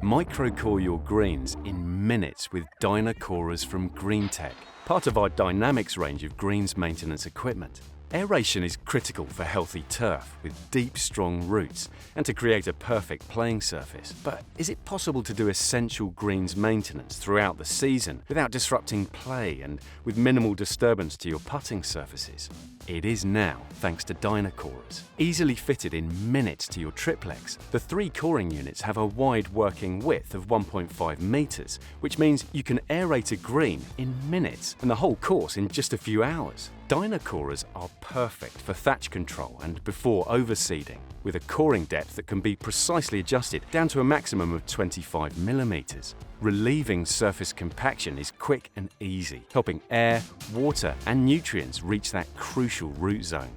Micro-core your greens in minutes with Dyna Corers from GreenTek, part of our Dynamics range of greens maintenance equipment. Aeration is critical for healthy turf with deep, strong roots and to create a perfect playing surface. But is it possible to do essential greens maintenance throughout the season without disrupting play and with minimal disturbance to your putting surfaces? It is now, thanks to Dyna Corers. Easily fitted in minutes to your triplex, the 3 coring units have a wide working width of 1.5 meters, which means you can aerate a green in minutes and the whole course in just a few hours. Dyna Corers are perfect for thatch control and before overseeding, with a coring depth that can be precisely adjusted down to a maximum of 25 millimeters. Relieving surface compaction is quick and easy, helping air, water and nutrients reach that crucial root zone.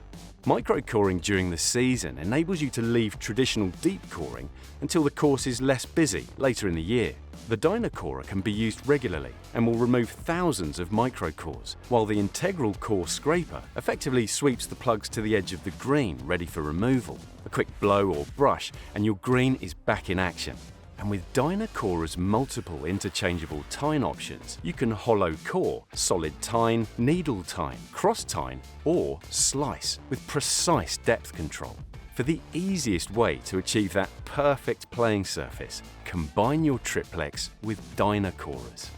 Micro-coring during the season enables you to leave traditional deep coring until the course is less busy later in the year. The Dyna Corer can be used regularly and will remove thousands of micro-cores, while the integral core scraper effectively sweeps the plugs to the edge of the green ready for removal. A quick blow or brush and your green is back in action. And with Dyna Corer's multiple interchangeable tine options, you can hollow core, solid tine, needle tine, cross tine, or slice with precise depth control. For the easiest way to achieve that perfect playing surface, combine your triplex with Dyna Corers.